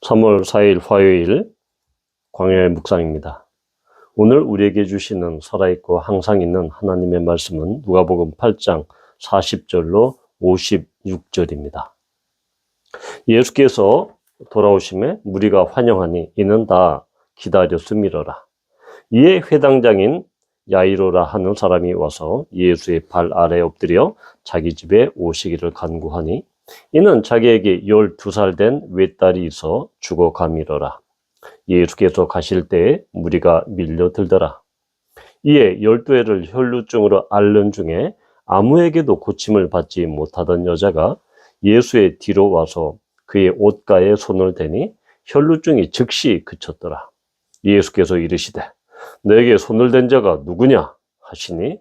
3월 4일 화요일 광야의 묵상입니다. 오늘 우리에게 주시는 살아있고 항상 있는 하나님의 말씀은 누가복음 8장 40절로 56절입니다. 예수께서 돌아오심에 무리가 환영하니 이는 다 기다렸음이로라. 이에 회당장인 야이로라 하는 사람이 와서 예수의 발 아래에 엎드려 자기 집에 오시기를 간구하니 이는 자기에게 12살 된 외딸이 있어 죽어가미러라. 예수께서 가실 때에 무리가 밀려들더라. 이에 12해를 혈루증으로 앓는 중에 아무에게도 고침을 받지 못하던 여자가 예수의 뒤로 와서 그의 옷가에 손을 대니 혈루증이 즉시 그쳤더라. 예수께서 이르시되 너에게 손을 댄 자가 누구냐 하시니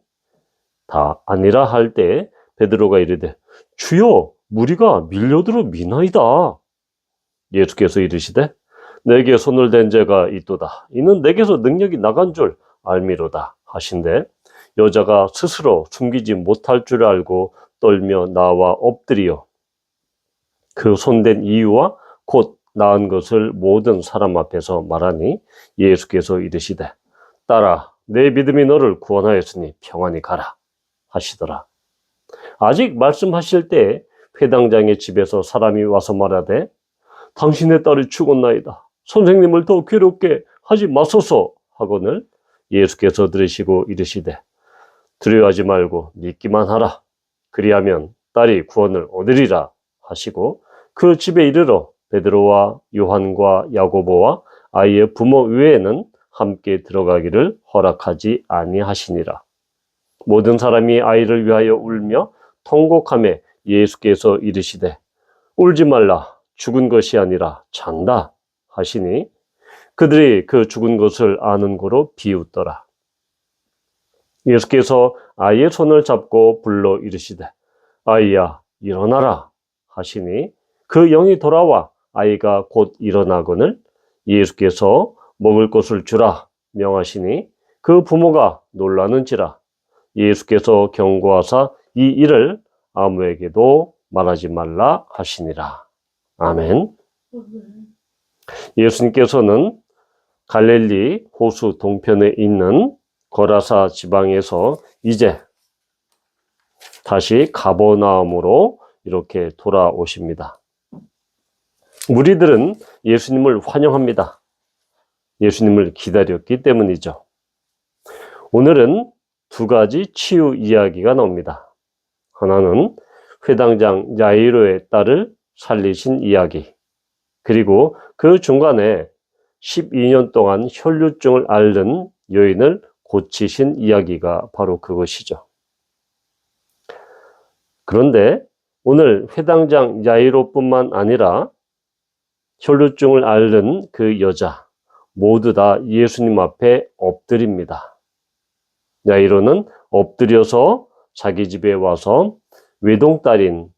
다 아니라 할 때에 베드로가 이르되 주여 무리가 밀려들어 미나이다. 예수께서 이르시되 내게 손을 댄 자가 있도다. 이는 내게서 능력이 나간 줄 알미로다 하신대 여자가 스스로 숨기지 못할 줄 알고 떨며 나와 엎드리어 그 손댄 이유와 곧 나은 것을 모든 사람 앞에서 말하니 예수께서 이르시되 딸아 내 믿음이 너를 구원하였으니 평안히 가라 하시더라. 아직 말씀하실 때 회당장의 집에서 사람이 와서 말하되 당신의 딸이 죽었나이다. 선생님을 더 괴롭게 하지 마소서 하거늘 예수께서 들으시고 이르시되 두려워하지 말고 믿기만 하라. 그리하면 딸이 구원을 얻으리라 하시고 그 집에 이르러 베드로와 요한과 야고보와 아이의 부모 외에는 함께 들어가기를 허락하지 아니하시니라. 모든 사람이 아이를 위하여 울며 통곡하며 예수께서 이르시되 울지 말라. 죽은 것이 아니라 잔다 하시니 그들이 그 죽은 것을 아는 고로 비웃더라. 예수께서 아이의 손을 잡고 불러 이르시되 아이야 일어나라 하시니 그 영이 돌아와 아이가 곧 일어나거늘 예수께서 먹을 것을 주라 명하시니 그 부모가 놀라는지라. 예수께서 경고하사 이 일을 아무에게도 말하지 말라 하시니라. 아멘. 예수님께서는 갈릴리 호수 동편에 있는 거라사 지방에서 이제 다시 가버나움으로 이렇게 돌아오십니다. 무리들은 예수님을 환영합니다. 예수님을 기다렸기 때문이죠. 오늘은 두 가지 치유 이야기가 나옵니다. 하나는 회당장 야이로의 딸을 살리신 이야기, 그리고 그 중간에 12년 동안 혈루증을 앓는 여인을 고치신 이야기가 바로 그것이죠. 그런데 오늘 회당장 야이로뿐만 아니라 혈루증을 앓는 그 여자 모두 다 예수님 앞에 엎드립니다. 야이로는 엎드려서 자기 집에 와서 외동딸인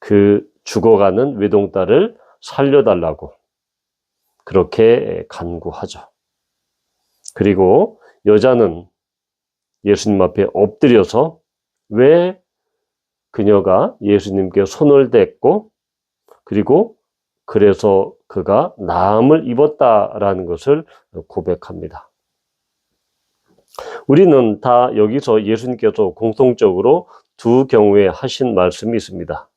그 죽어가는 외동딸을 살려달라고 그렇게 간구하죠. 그리고 여자는 예수님 앞에 엎드려서 왜 그녀가 예수님께 손을 댔고 그리고 그래서 그가 나음을 입었다라는 것을 고백합니다. 우리는 다 여기서 예수님께서 공통적으로 두 경우에 하신 말씀이 있습니다.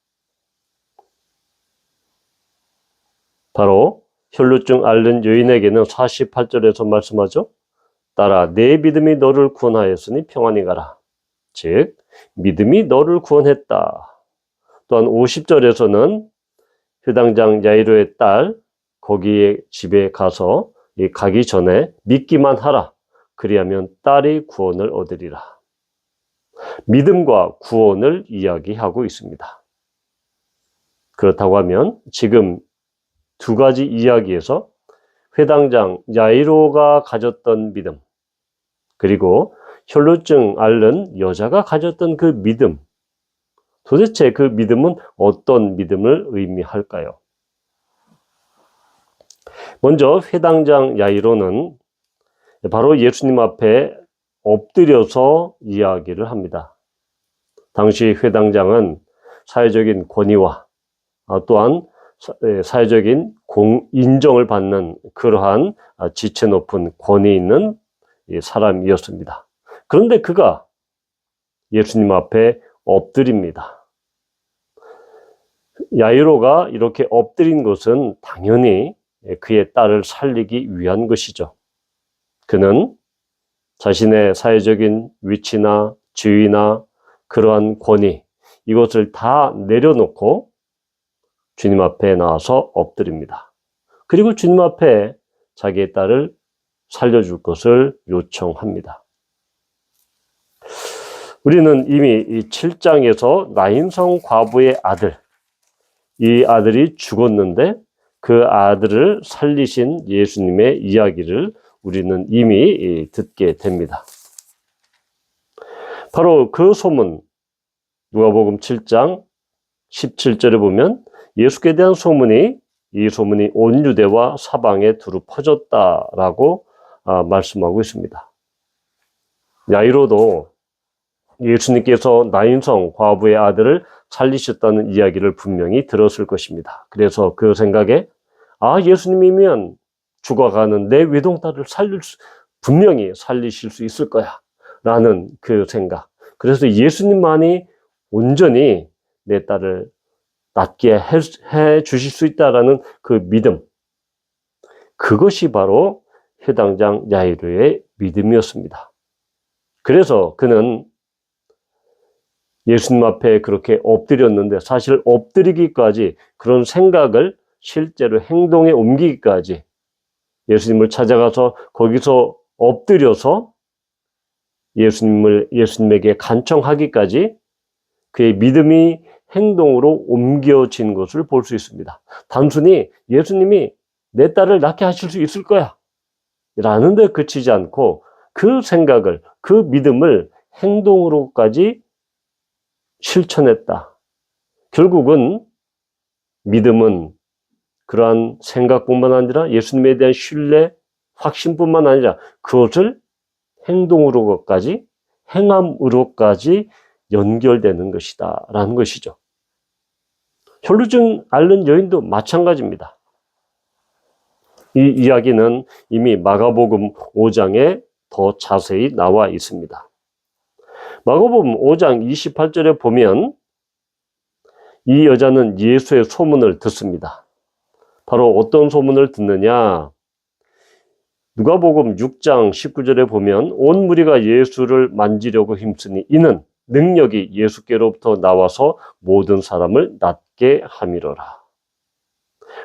바로 혈루증 앓는 여인에게는 48절에서 말씀하죠. 딸아 내 믿음이 너를 구원하였으니 평안히 가라. 즉 믿음이 너를 구원했다. 또한 50절에서는 회당장 야이로의 딸 거기에 집에 가서 가기 전에 믿기만 하라. 그리하면 딸이 구원을 얻으리라. 믿음과 구원을 이야기하고 있습니다. 그렇다고 하면 지금 두 가지 이야기에서 회당장 야이로가 가졌던 믿음, 그리고 혈루증 앓는 여자가 가졌던 그 믿음, 도대체 그 믿음은 어떤 믿음을 의미할까요? 먼저 회당장 야이로는 바로 예수님 앞에 엎드려서 이야기를 합니다. 당시 회당장은 사회적인 권위와 또한 사회적인 인정을 받는 그러한 지체 높은 권위 있는 사람이었습니다. 그런데 그가 예수님 앞에 엎드립니다. 야이로가 이렇게 엎드린 것은 당연히 그의 딸을 살리기 위한 것이죠. 그는 자신의 사회적인 위치나 지위나 그러한 권위, 이것을 다 내려놓고 주님 앞에 나와서 엎드립니다. 그리고 주님 앞에 자기의 딸을 살려줄 것을 요청합니다. 우리는 이미 이 7장에서 나인성 과부의 아들, 이 아들이 죽었는데 그 아들을 살리신 예수님의 이야기를 우리는 이미 듣게 됩니다. 바로 그 소문, 누가복음 7장 17절에 보면 예수께 대한 소문이, 이 소문이 온 유대와 사방에 두루 퍼졌다라고 말씀하고 있습니다. 야이로도 예수님께서 나인성 과부의 아들을 살리셨다는 이야기를 분명히 들었을 것입니다. 그래서 그 생각에 예수님이면 죽어가는 내 외동딸을 분명히 살리실 수 있을 거야 라는 그 생각. 그래서 예수님만이 온전히 내 딸을 낫게 해 주실 수 있다라는 그 믿음, 그것이 바로 회당장 야이로의 믿음이었습니다. 그래서 그는 예수님 앞에 그렇게 엎드렸는데, 사실 엎드리기까지, 그런 생각을 실제로 행동에 옮기기까지, 예수님을 찾아가서 거기서 엎드려서 예수님에게 간청하기까지 그의 믿음이 행동으로 옮겨진 것을 볼 수 있습니다. 단순히 예수님이 내 딸을 낳게 하실 수 있을 거야 라는 데 그치지 않고 그 생각을, 그 믿음을 행동으로까지 실천했다. 결국은 믿음은 그러한 생각뿐만 아니라 예수님에 대한 신뢰, 확신뿐만 아니라 그것을 행동으로까지, 행함으로까지 연결되는 것이다 라는 것이죠. 혈루증 앓는 여인도 마찬가지입니다. 이 이야기는 이미 마가복음 5장에 더 자세히 나와 있습니다. 마가복음 5장 28절에 보면 이 여자는 예수의 소문을 듣습니다. 바로 어떤 소문을 듣느냐? 누가복음 6장 19절에 보면 온 무리가 예수를 만지려고 힘쓰니 이는 능력이 예수께로부터 나와서 모든 사람을 낫게 함이로라.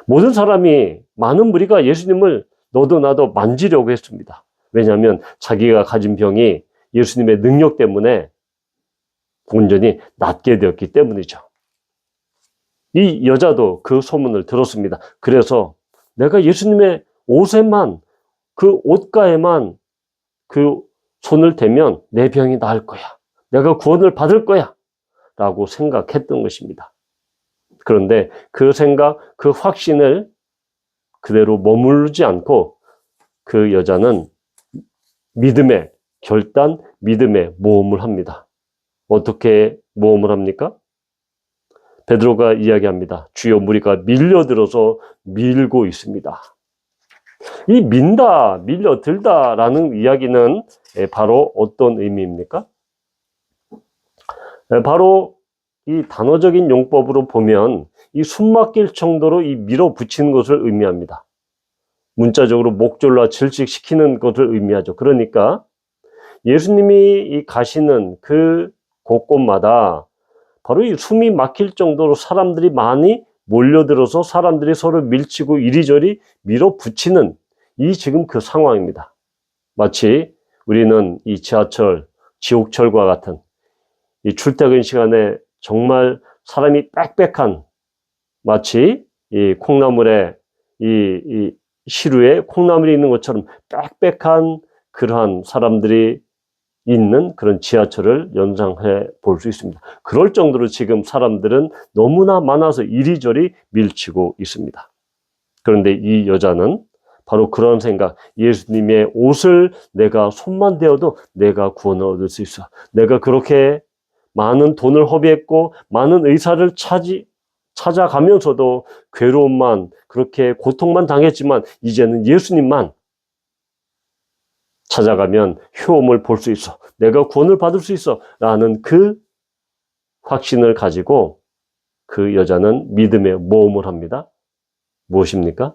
모든 사람이, 많은 무리가 예수님을 너도 나도 만지려고 했습니다. 왜냐하면 자기가 가진 병이 예수님의 능력 때문에 온전히 낫게 되었기 때문이죠. 이 여자도 그 소문을 들었습니다. 그래서 내가 예수님의 옷에만, 그 옷가에만 그 손을 대면 내 병이 나을 거야, 내가 구원을 받을 거야 라고 생각했던 것입니다. 그런데 그 생각, 그 확신을 그대로 머무르지 않고 그 여자는 믿음의 결단, 믿음의 모험을 합니다. 어떻게 모험을 합니까? 베드로가 이야기합니다. 주여 무리가 밀려들어서 밀고 있습니다. 이 민다, 밀려들다 라는 이야기는 바로 어떤 의미입니까? 바로 이 단어적인 용법으로 보면 이 숨막힐 정도로 이 밀어붙이는 것을 의미합니다. 문자적으로 목졸라 질식시키는 것을 의미하죠. 그러니까 예수님이 가시는 그 곳곳마다 바로 이 숨이 막힐 정도로 사람들이 많이 몰려들어서 사람들이 서로 밀치고 이리저리 밀어붙이는 이 지금 그 상황입니다. 마치 우리는 이 지하철, 지옥철과 같은 이 출퇴근 시간에 정말 사람이 빽빽한, 마치 이 콩나물에 이 시루에 콩나물이 있는 것처럼 빽빽한 그러한 사람들이 있는 그런 지하철을 연상해 볼 수 있습니다. 그럴 정도로 지금 사람들은 너무나 많아서 이리저리 밀치고 있습니다. 그런데 이 여자는 바로 그런 생각, 예수님의 옷을 내가 손만 대어도 내가 구원을 얻을 수 있어. 내가 그렇게 많은 돈을 허비했고 많은 의사를 찾아가면서도 괴로움만, 그렇게 고통만 당했지만 이제는 예수님만 찾아가면 효험을 볼 수 있어. 내가 구원을 받을 수 있어. 라는 그 확신을 가지고 그 여자는 믿음의 모험을 합니다. 무엇입니까?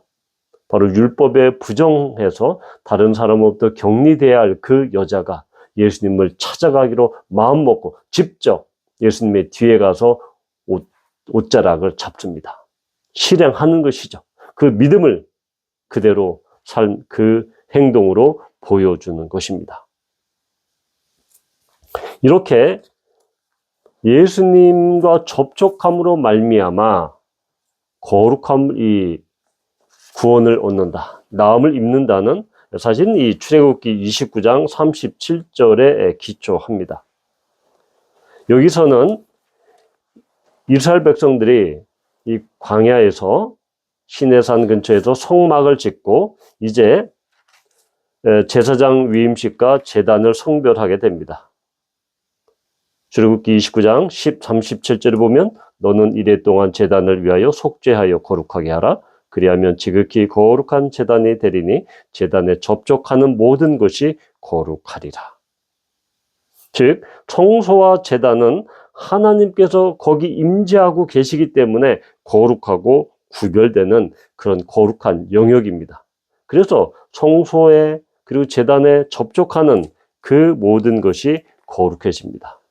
바로 율법에 부정해서 다른 사람으로부터 격리돼야 할 그 여자가 예수님을 찾아가기로 마음먹고 직접 예수님의 뒤에 가서 옷자락을 잡습니다. 실행하는 것이죠. 그 믿음을 그대로 그 행동으로 보여주는 것입니다. 이렇게 예수님과 접촉함으로 말미암아 거룩함이 구원을 얻는다, 나음을 입는다는 사실 이 출애굽기 29장 37절에 기초합니다. 여기서는 이스라엘 백성들이 이 광야에서 시내산 근처에서 성막을 짓고 이제 제사장 위임식과 제단을 성별하게 됩니다. 출애굽기 29장 37절에 보면 너는 이레 동안 제단을 위하여 속죄하여 거룩하게 하라. 그리하면 지극히 거룩한 제단이 되리니 제단에 접촉하는 모든 것이 거룩하리라. 즉 성소와 제단은 하나님께서 거기 임재하고 계시기 때문에 거룩하고 구별되는 그런 거룩한 영역입니다. 그래서 성소에 그리고 제단에 접촉하는 그 모든 것이 거룩해집니다.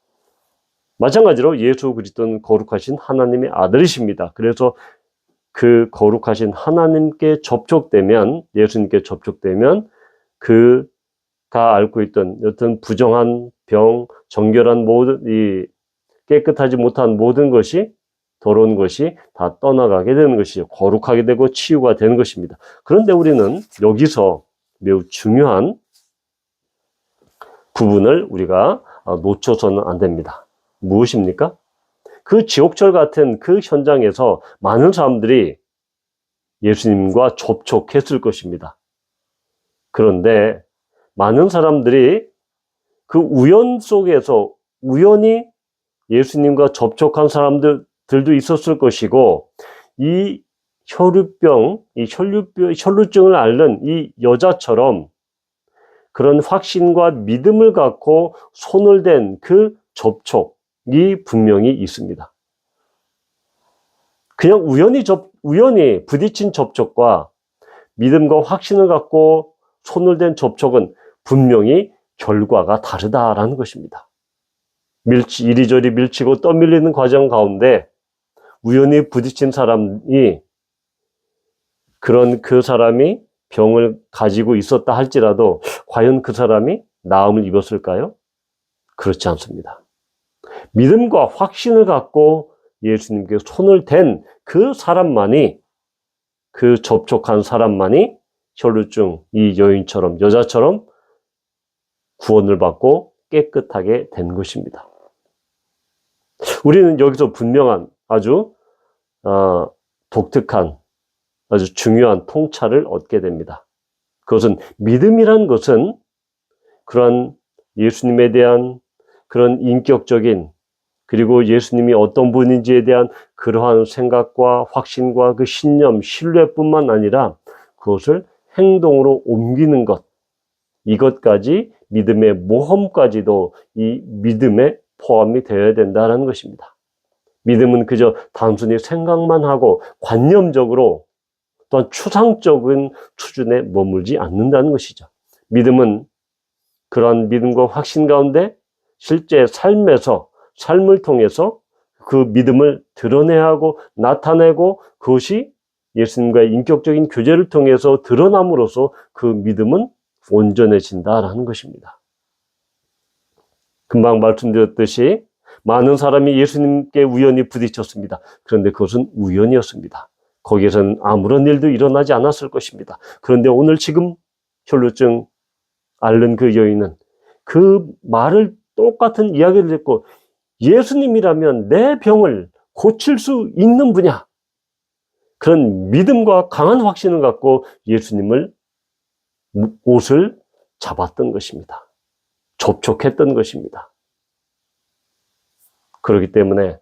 마찬가지로 예수 그리스도는 거룩하신 하나님의 아들이십니다. 그래서 그 거룩하신 하나님께 접촉되면, 예수님께 접촉되면 그가 앓고 있던 어떤 부정한 병, 정결한 모든 이 깨끗하지 못한 모든 것이, 더러운 것이 다 떠나가게 되는 것이죠. 거룩하게 되고 치유가 되는 것입니다. 그런데 우리는 여기서 매우 중요한 부분을 우리가 놓쳐서는 안 됩니다. 무엇입니까? 그 지옥철 같은 그 현장에서 많은 사람들이 예수님과 접촉했을 것입니다. 그런데 많은 사람들이 그 우연 속에서 우연히 예수님과 접촉한 사람들도 있었을 것이고, 이 혈루병, 혈루증을 앓는 이 여자처럼 그런 확신과 믿음을 갖고 손을 댄 그 접촉이 분명히 있습니다. 그냥 우연히 부딪힌 접촉과 믿음과 확신을 갖고 손을 댄 접촉은 분명히 결과가 다르다라는 것입니다. 이리저리 밀치고 떠밀리는 과정 가운데 우연히 부딪힌 사람이 그 사람이 병을 가지고 있었다 할지라도 과연 그 사람이 나음을 입었을까요? 그렇지 않습니다. 믿음과 확신을 갖고 예수님께 손을 댄 그 사람만이, 그 접촉한 사람만이 혈루증 이 여인처럼, 여자처럼 구원을 받고 깨끗하게 된 것입니다. 우리는 여기서 분명한 아주 독특한 아주 중요한 통찰을 얻게 됩니다. 그것은 믿음이란 것은 그런 예수님에 대한 그런 인격적인, 그리고 예수님이 어떤 분인지에 대한 그러한 생각과 확신과 그 신념, 신뢰뿐만 아니라 그것을 행동으로 옮기는 것, 이것까지 믿음의 모험까지도 이 믿음에 포함이 되어야 된다는 것입니다. 믿음은 그저 단순히 생각만 하고 관념적으로 또한 추상적인 수준에 머물지 않는다는 것이죠. 믿음은 그러한 믿음과 확신 가운데 실제 삶을 통해서 그 믿음을 드러내야 하고 나타내고, 그것이 예수님과의 인격적인 교제를 통해서 드러남으로써 그 믿음은 온전해진다라는 것입니다. 금방 말씀드렸듯이 많은 사람이 예수님께 우연히 부딪혔습니다. 그런데 그것은 우연이었습니다. 거기에서는 아무런 일도 일어나지 않았을 것입니다. 그런데 오늘 지금 혈루증 앓는 그 여인은 그 말을, 똑같은 이야기를 듣고 예수님이라면 내 병을 고칠 수 있는 분야, 그런 믿음과 강한 확신을 갖고 예수님을 옷을 잡았던 것입니다. 접촉했던 것입니다. 그렇기 때문에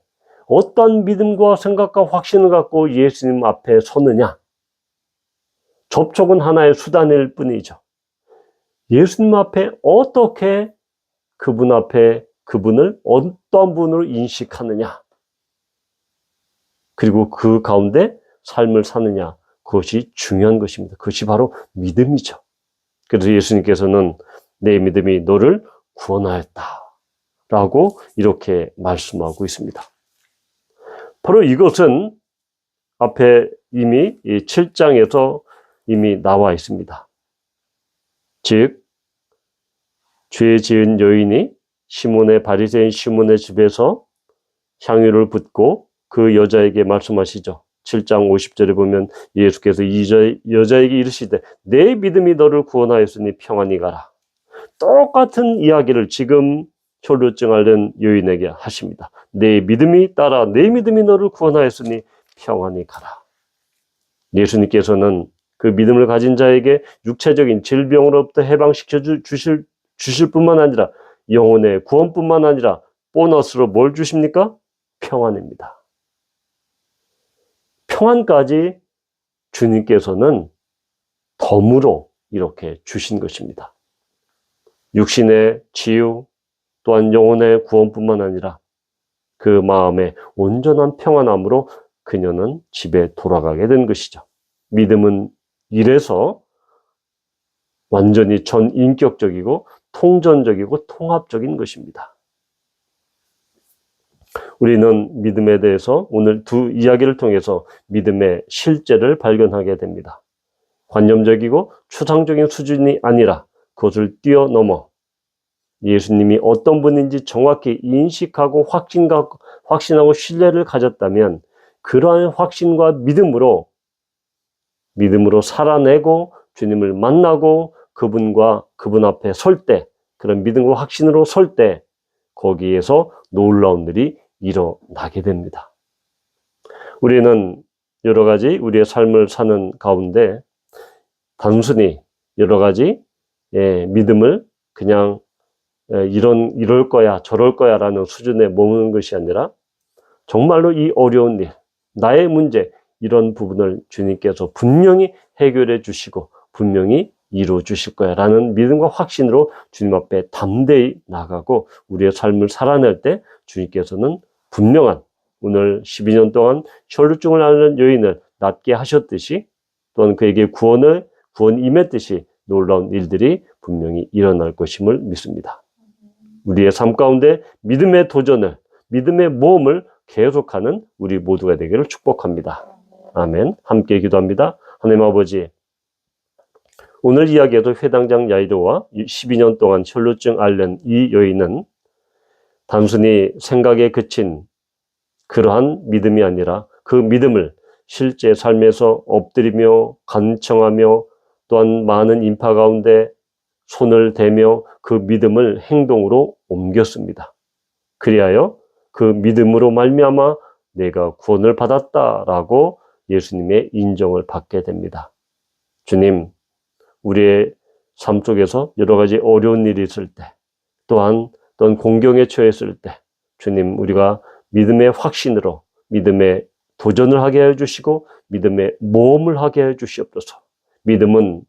어떤 믿음과 생각과 확신을 갖고 예수님 앞에 서느냐? 접촉은 하나의 수단일 뿐이죠. 예수님 앞에 어떻게 그분 앞에 그분을 어떤 분으로 인식하느냐? 그리고 그 가운데 삶을 사느냐? 그것이 중요한 것입니다. 그것이 바로 믿음이죠. 그래서 예수님께서는 내 믿음이 너를 구원하였다 라고 이렇게 말씀하고 있습니다. 바로 이것은 앞에 이미 7장에서 이미 나와 있습니다. 즉 죄 지은 여인이 바리새인 시몬의 집에서 향유를 붓고 그 여자에게 말씀하시죠. 7장 50절에 보면 예수께서 이 여자에게 이르시되 내 믿음이 너를 구원하였으니 평안히 가라. 똑같은 이야기를 지금 혈루증 앓는 여인에게 하십니다. 내 믿음이 너를 구원하였으니 평안히 가라. 예수님께서는 그 믿음을 가진 자에게 육체적인 질병으로부터 해방시켜 주실 뿐만 아니라 영혼의 구원뿐만 아니라 보너스로 뭘 주십니까? 평안입니다. 평안까지 주님께서는 덤으로 이렇게 주신 것입니다. 육신의 치유 또한 영혼의 구원뿐만 아니라 그 마음의 온전한 평안함으로 그녀는 집에 돌아가게 된 것이죠. 믿음은 이래서 완전히 전인격적이고 통전적이고 통합적인 것입니다. 우리는 믿음에 대해서 오늘 두 이야기를 통해서 믿음의 실제를 발견하게 됩니다. 관념적이고 추상적인 수준이 아니라 그것을 뛰어넘어 예수님이 어떤 분인지 정확히 인식하고 확신하고 신뢰를 가졌다면 그러한 확신과 믿음으로 살아내고 주님을 만나고 그분 앞에 설 때, 그런 믿음과 확신으로 설 때 거기에서 놀라운 일이 일어나게 됩니다. 우리는 여러 가지 우리의 삶을 사는 가운데 단순히 여러 가지 믿음을 그냥 이럴 거야 저럴 거야 라는 수준에 머무는 것이 아니라 정말로 이 어려운 일, 나의 문제 이런 부분을 주님께서 분명히 해결해 주시고 분명히 이루어 주실 거야 라는 믿음과 확신으로 주님 앞에 담대히 나가고 우리의 삶을 살아낼 때 주님께서는 분명한 오늘 12년 동안 혈루증을 앓는 여인을 낫게 하셨듯이 또한 그에게 구원 임했듯이 놀라운 일들이 분명히 일어날 것임을 믿습니다. 우리의 삶 가운데 믿음의 도전을, 믿음의 모험을 계속하는 우리 모두가 되기를 축복합니다. 아멘. 함께 기도합니다. 하나님 아버지, 오늘 이야기에도 회당장 야이로와 12년 동안 혈루증 앓는 이 여인은 단순히 생각에 그친 그러한 믿음이 아니라 그 믿음을 실제 삶에서 엎드리며 간청하며 또한 많은 인파 가운데 손을 대며 그 믿음을 행동으로 옮겼습니다. 그리하여 그 믿음으로 말미암아 내가 구원을 받았다라고 예수님의 인정을 받게 됩니다. 주님, 우리의 삶 속에서 여러 가지 어려운 일이 있을 때 또한 공경에 처했을 때 주님, 우리가 믿음의 확신으로 믿음의 도전을 하게 해주시고 믿음의 모험을 하게 해주시옵소서. 믿음은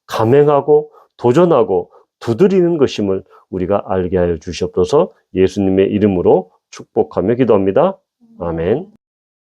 감행하고 도전하고 두드리는 것임을 우리가 알게 하여 주시옵소서. 예수님의 이름으로 축복하며 기도합니다. 아멘.